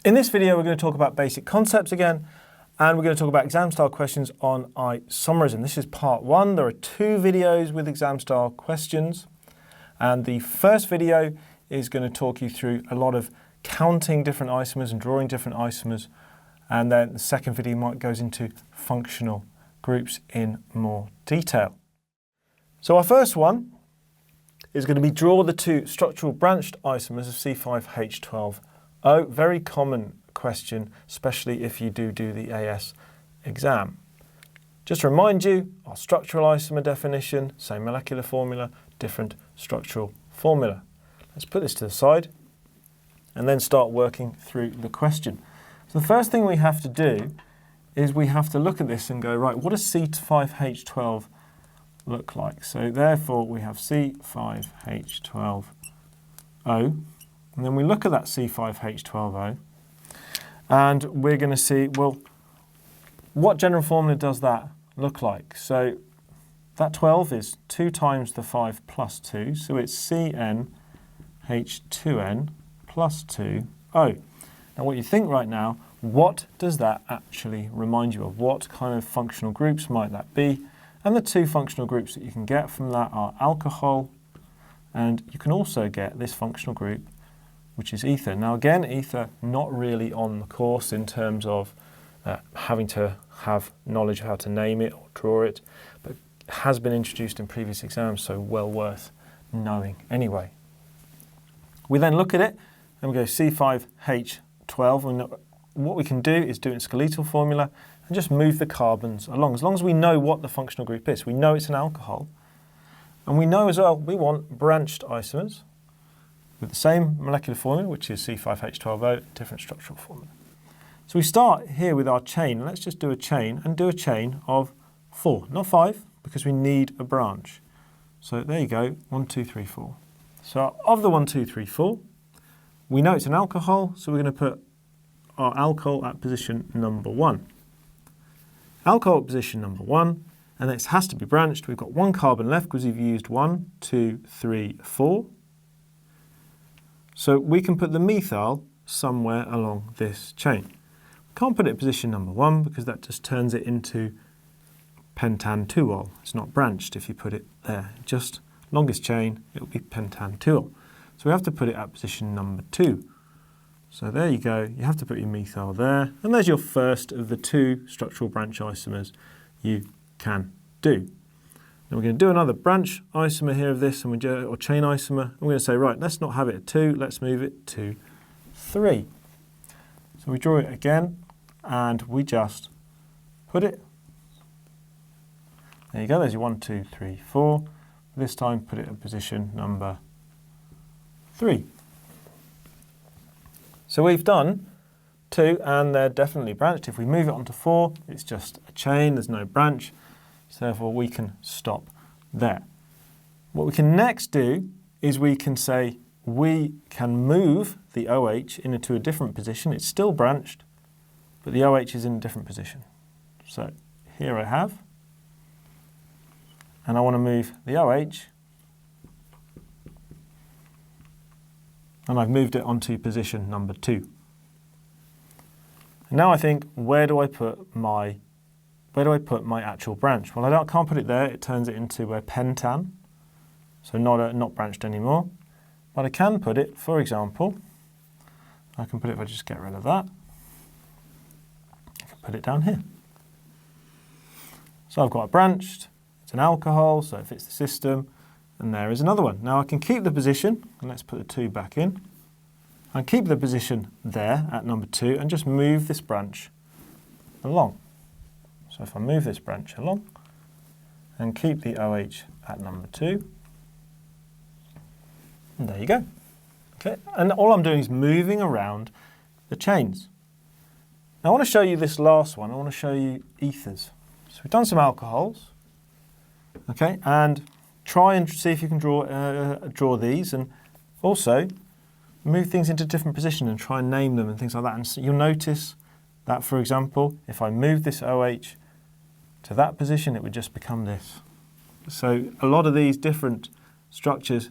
In this video, we're going to talk about basic concepts again, and we're going to talk about exam-style questions on isomerism. This is part one. There are two videos with exam-style questions, and the first video is going to talk you through a lot of counting different isomers and drawing different isomers, and then the second video goes into functional groups in more detail. So our first one is going to be draw the two structural branched isomers of C5H12O. Very common question, especially if you do the AS exam. Just to remind you, our structural isomer definition, same molecular formula, different structural formula. Let's put this to the side and then start working through the question. So the first thing we have to do is we have to look at this and go, right, what does C5H12 look like? So therefore we have C5H12O, and then we look at that C5H12O, and we're going to see, well, what general formula does that look like? So that 12 is 2 times the 5 plus 2, so it's CnH2n plus 2O. Now what you think right now, what does that actually remind you of? What kind of functional groups might that be? And the two functional groups that you can get from that are alcohol, and you can also get this functional group, which is ether. Now again, ether not really on the course in terms of having to have knowledge of how to name it or draw it, but it has been introduced in previous exams, so well worth knowing anyway. We then look at it and we go C5H12, and what we can do is do it in skeletal formula and just move the carbons along. As long as we know what the functional group is, we know it's an alcohol, and we know as well we want branched isomers with the same molecular formula, which is C5H12O, different structural formula. So we start here with our chain. Let's just do a chain and do a chain of 4, not 5, because we need a branch. So there you go, 1, 2, 3, 4. So of the 1, 2, 3, 4, we know it's an alcohol, so we're going to put our alcohol at position number 1. Alcohol at position number 1, and it has to be branched. We've got 1 carbon left because we've used 1, 2, 3, 4. So we can put the methyl somewhere along this chain. We can't put it at position number 1 because that just turns it into pentan-2-ol. It's not branched if you put it there. Just longest chain, it will be pentan-2-ol. So we have to put it at position number 2. So there you go, you have to put your methyl there, and there's your first of the 2 structural branch isomers you can do. Now we're going to do another branch isomer here of this, or chain isomer, and we're going to say, right, let's not have it at 2, let's move it to 3. So we draw it again, and we just put it. There you go, there's your 1, 2, 3, 4. This time put it at position number 3. So we've done 2, and they're definitely branched. If we move it onto 4, it's just a chain, there's no branch, so therefore we can stop there. What we can next do is we can say we can move the OH into a different position. It's still branched, but the OH is in a different position. So here I have, and I want to move the OH, and I've moved it onto position number 2. And now I think, where do I put my actual branch? Well, I can't put it there. It turns it into a pentan, so not branched anymore. But I can put it, for example, I can put it if I just get rid of that. I can put it down here. So I've got a branched, it's an alcohol, so it fits the system. And there is another one. Now I can keep the position, and let's put the 2 back in. I keep the position there at number 2 and just move this branch along. So if I move this branch along and keep the OH at number 2, and there you go. Okay, and all I'm doing is moving around the chains. Now I want to show you this last one. I want to show you ethers. So we've done some alcohols, okay, and try and see if you can draw these, and also move things into different positions and try and name them and things like that. And so you'll notice that, for example, if I move this OH to that position, it would just become this. So a lot of these different structures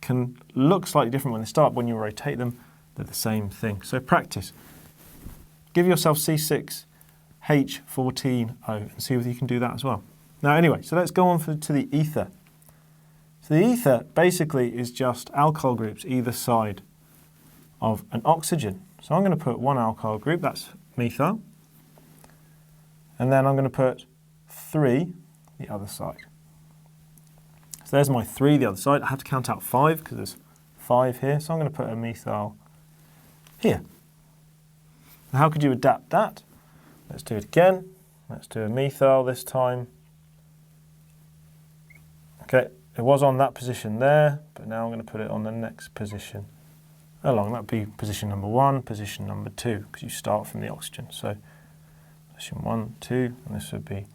can look slightly different when they start. When you rotate them, they're the same thing. So practice. give yourself C6H14O and see whether you can do that as well. Now anyway, so let's go on to the ether. So the ether basically is just alkyl groups either side of an oxygen. So I'm going to put one alkyl group, that's methyl, and then I'm going to put 3 the other side. So there's my 3 the other side. I have to count out 5 because there's 5 here, so I'm going to put a methyl here. Now how could you adapt that? Let's do it again. Let's do a methyl this time. Okay, it was on that position there, but now I'm going to put it on the next position along. That would be position number 1, position number 2, because you start from the oxygen. So position 1, 2, and this would be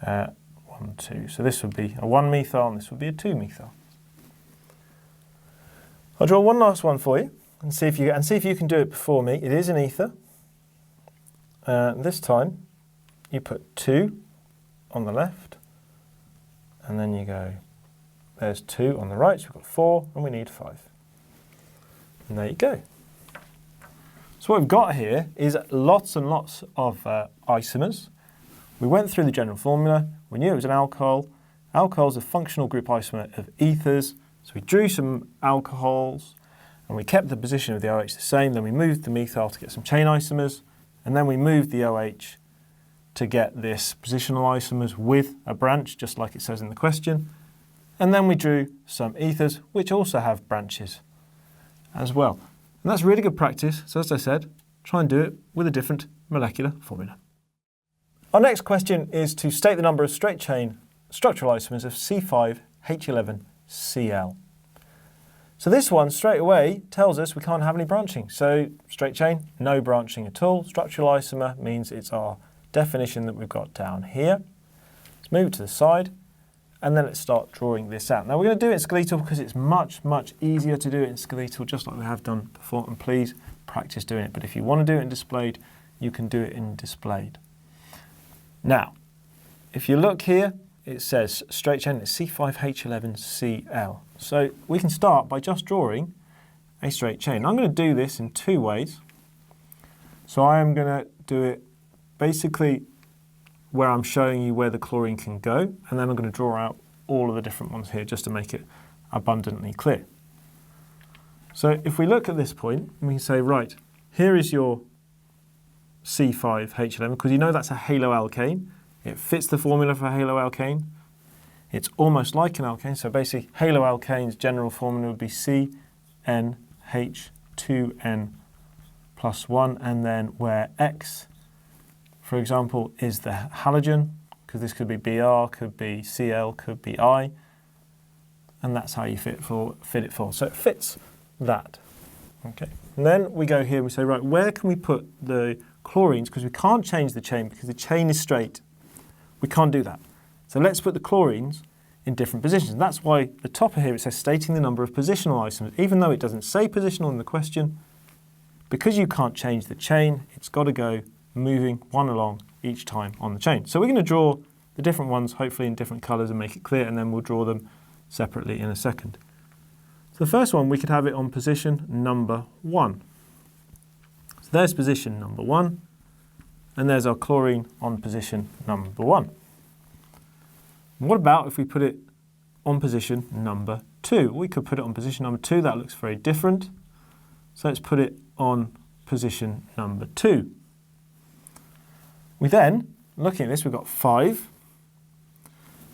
1, 2. So this would be a 1 methyl, and this would be a 2 methyl. I'll draw one last one for you, and see if you can do it before me. It is an ether. This time, you put 2 on the left, and then you go, there's 2 on the right, so we've got 4, and we need 5. And there you go. So what we've got here is lots and lots of isomers. We went through the general formula. We knew it was an alcohol. Alcohol is a functional group isomer of ethers. So we drew some alcohols, and we kept the position of the OH the same. Then we moved the methyl to get some chain isomers, and then we moved the OH to get this positional isomers with a branch, just like it says in the question. And then we drew some ethers, which also have branches as well. And that's really good practice. So as I said, try and do it with a different molecular formula. Our next question is to state the number of straight chain structural isomers of C5H11Cl. So this one straight away tells us we can't have any branching. So straight chain, no branching at all. Structural isomer means it's our definition that we've got down here. Let's move to the side, and then let's start drawing this out. Now we're going to do it in skeletal because it's much, much easier to do it in skeletal, just like we have done before, and please practice doing it. But if you want to do it in displayed, you can do it in displayed. Now, if you look here, it says straight chain is C5H11Cl. So we can start by just drawing a straight chain. I'm going to do this in 2 ways. So I am going to do it basically where I'm showing you where the chlorine can go, and then I'm going to draw out all of the different ones here just to make it abundantly clear. So if we look at this point, we can say, right, here is your C5H11, because you know that's a haloalkane. It fits the formula for a haloalkane. It's almost like an alkane, so basically haloalkane's general formula would be CnH2n plus 1, and then where X, for example, is the halogen, because this could be Br, could be Cl, could be I, and that's how you fit it for. So it fits that. Okay. And then we go here and we say, right, where can we put the chlorines? Because we can't change the chain because the chain is straight. We can't do that. So let's put the chlorines in different positions. And that's why the top of here it says stating the number of positional isomers. Even though it doesn't say positional in the question, because you can't change the chain, it's got to go moving one along each time on the chain. So we're going to draw the different ones, hopefully in different colours, and make it clear, and then we'll draw them separately in a second. So the first one, we could have it on position number 1. So there's position number 1, and there's our chlorine on position number 1. What about if we put it on position number 2? We could put it on position number 2. That looks very different. So let's put it on position number 2. We then, looking at this, we've got 5.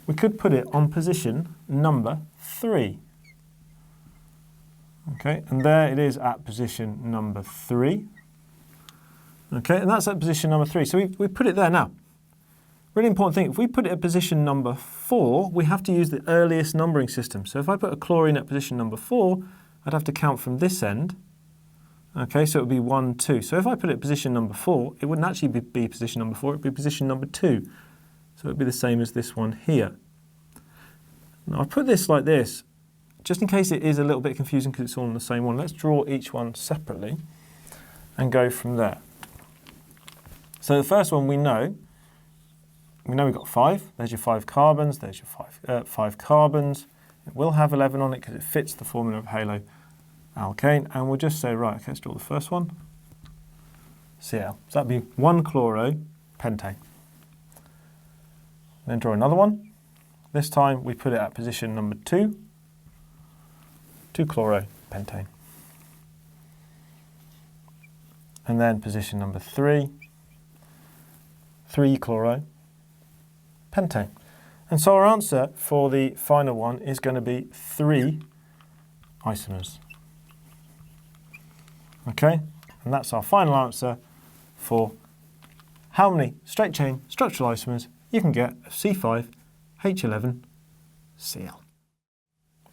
We could put it on position number 3. Okay, and there it is at position number 3. Okay, and that's at position number 3. So we put it there now. Really important thing, if we put it at position number 4, we have to use the earliest numbering system. So if I put a chlorine at position number 4, I'd have to count from this end. Okay, so it would be 1, 2. So if I put it at position number 4, it wouldn't actually be position number 4, it would be position number 2. So it would be the same as this one here. Now I put this like this, just in case it is a little bit confusing because it's all on the same one. Let's draw each one separately and go from there. So the first one we know we've got 5. There's your 5 carbons, there's your 5 carbons. It will have 11 on it because it fits the formula of haloalkane. And we'll just say, right, okay, let's draw the first one. Cl. So that'd be 1-chloropentane. Then draw another one. This time we put it at position number 2, 2-chloropentane. And then position number 3, 3-chloropentane. And so our answer for the final one is going to be 3 isomers. Okay, and that's our final answer for how many straight chain structural isomers you can get of C5H11Cl.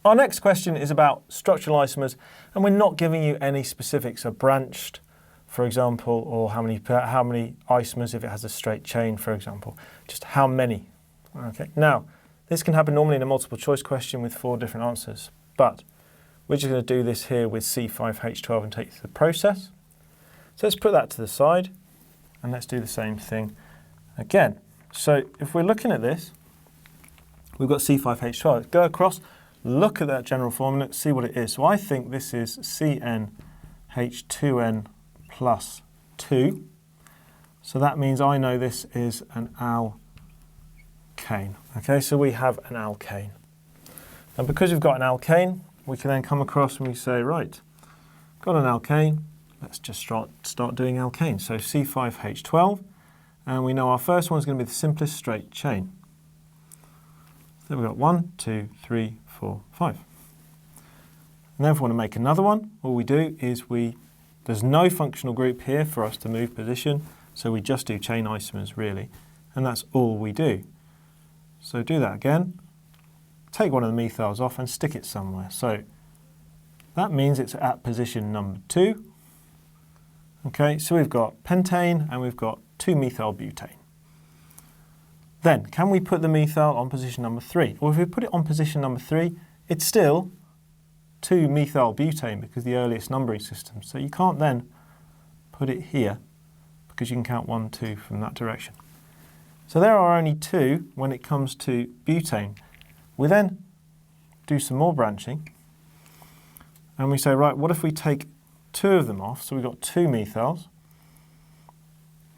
Our next question is about structural isomers, and we're not giving you any specifics of branched, for example, or how many isomers if it has a straight chain, for example, just how many. Okay. Now, this can happen normally in a multiple choice question with 4 different answers, but we're just going to do this here with C5H12 and take you through the process. So let's put that to the side, and let's do the same thing again. So if we're looking at this, we've got C5H12. Go across, look at that general formula, see what it is. So I think this is CnH2n plus 2. So that means I know this is an alkane. Okay, so we have an alkane. And because we've got an alkane, we can then come across and we say, right, got an alkane, let's just start doing alkanes. So C5H12, and we know our first one is going to be the simplest straight chain. So we've got 1, 2, 3, 4, 5. And then if we want to make another one, all we do is there's no functional group here for us to move position, so we just do chain isomers really, and that's all we do. So do that again, take one of the methyls off and stick it somewhere. So that means it's at position number 2. Okay, so we've got pentane and we've got 2-methylbutane. Then, can we put the methyl on position number 3? Or if we put it on position number 3, it's still 2-methylbutane because the earliest numbering system. So you can't then put it here because you can count 1, 2 from that direction. So there are only 2 when it comes to butane. We then do some more branching and we say, right, what if we take 2 of them off? So we've got 2 methyls.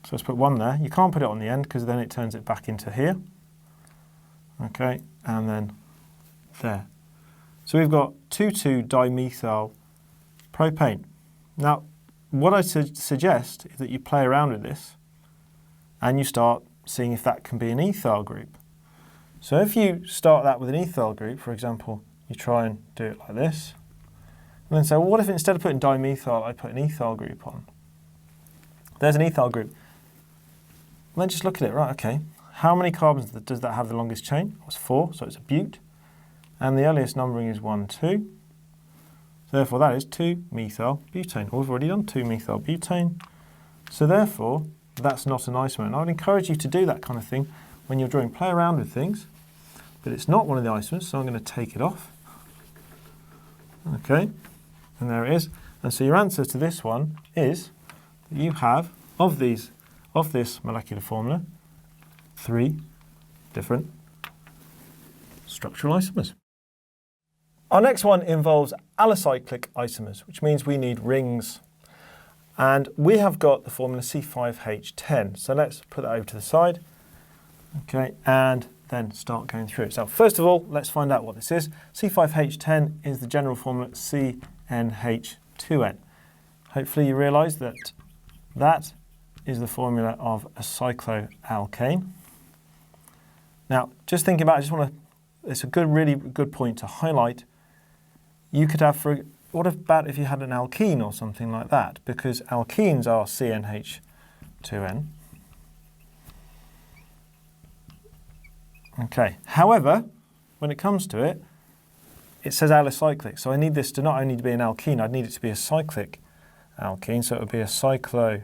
So let's put 1 there. You can't put it on the end because then it turns it back into here. Okay, and then there. So we've got 2,2-dimethyl propane. Now, what I suggest is that you play around with this and you start seeing if that can be an ethyl group. So if you start that with an ethyl group, for example, you try and do it like this, and then say, well, what if instead of putting dimethyl, I put an ethyl group on? There's an ethyl group. And then just look at it, right, okay, how many carbons does that have the longest chain? It's 4, so it's a bute. And the earliest numbering is 1, 2. So therefore that is 2-methylbutane. We've already done 2-methylbutane. So therefore, that's not an isomer. And I would encourage you to do that kind of thing when you're drawing. Play around with things. But it's not one of the isomers, so I'm going to take it off. Okay, and there it is. And so your answer to this one is that you have, of this molecular formula, 3 different structural isomers. Our next one involves alicyclic isomers, which means we need rings. And we have got the formula C5H10. So let's put that over to the side. Okay, and then start going through it. So first of all, let's find out what this is. C5H10 is the general formula CnH2n. Hopefully you realise that that is the formula of a cycloalkane. Now, just thinking about it, it's a really good point to highlight. You could have, what about if you had an alkene or something like that? Because alkenes are CnH2n. Okay, however, when it comes to it, it says alicyclic. So I need this to not only be an alkene, I'd need it to be a cyclic alkene. So it would be a cycloalkene.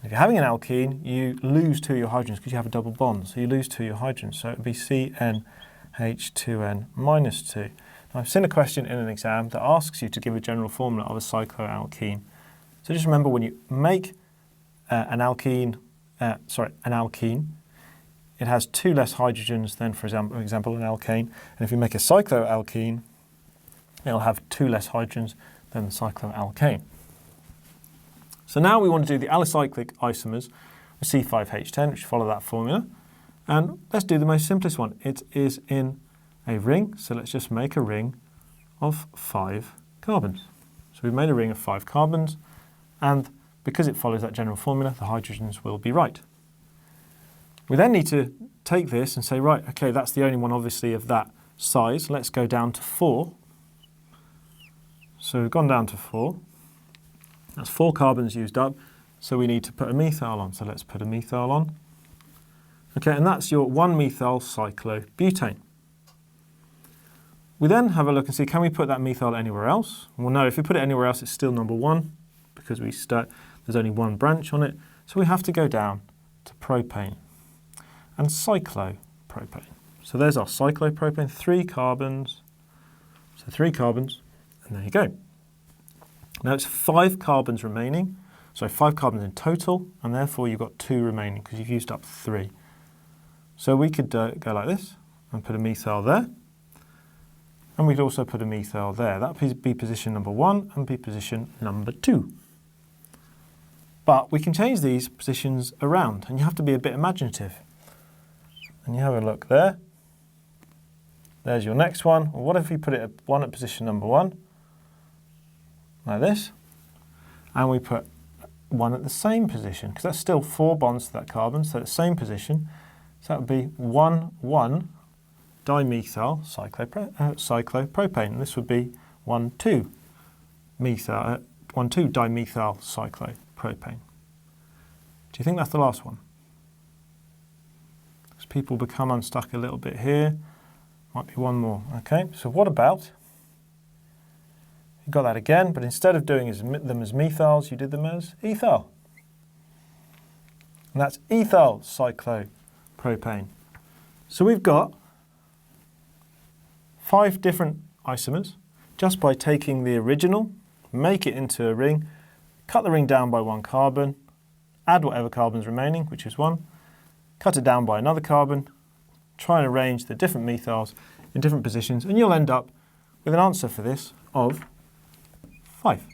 If you're having an alkene, you lose 2 of your hydrogens because you have a double bond. So you lose 2 of your hydrogens. So it would be CnH2n minus 2. Now, I've seen a question in an exam that asks you to give a general formula of a cycloalkene. So just remember when you make an alkene, it has 2 less hydrogens than, for example, an alkane. And if you make a cycloalkene, it'll have 2 less hydrogens than the cycloalkane. So now we want to do the alicyclic isomers with C5H10, which follow that formula. And let's do the most simplest one. It is in a ring, so let's just make a ring of 5 carbons. So we've made a ring of 5 carbons, and because it follows that general formula, the hydrogens will be right. We then need to take this and say, right, okay, that's the only one obviously of that size. Let's go down to 4. So we've gone down to 4. That's 4 carbons used up, so we need to put a methyl on. So let's put a methyl on. Okay, and that's your 1-methyl cyclobutane. We then have a look and see, can we put that methyl anywhere else? Well, no, if we put it anywhere else, it's still number 1 because there's only one branch on it. So we have to go down to propane and cyclopropane. So there's our cyclopropane, 3 carbons. So 3 carbons, and there you go. Now it's 5 carbons remaining, so 5 carbons in total, and therefore you've got 2 remaining because you've used up 3. So we could go like this and put a methyl there. And we'd also put a methyl there. That would be position number 1 and be position number 2. But we can change these positions around, and you have to be a bit imaginative. And you have a look there. There's your next one. Well, what if we put it at position number 1, like this, and we put 1 at the same position, because that's still 4 bonds to that carbon, so at the same position. So that would be 1,1 dimethyl cyclopropane. And this would be 1,2 dimethyl cyclopropane. Do you think that's the last one? Because people become unstuck a little bit here. Might be one more. Okay, so what about, you got that again, but instead of doing them as methyls, you did them as ethyl. And that's ethyl cyclopropane. So we've got 5 different isomers just by taking the original, make it into a ring, cut the ring down by 1 carbon, add whatever carbon's remaining, which is 1, cut it down by another carbon, try and arrange the different methyls in different positions, and you'll end up with an answer for this of 5.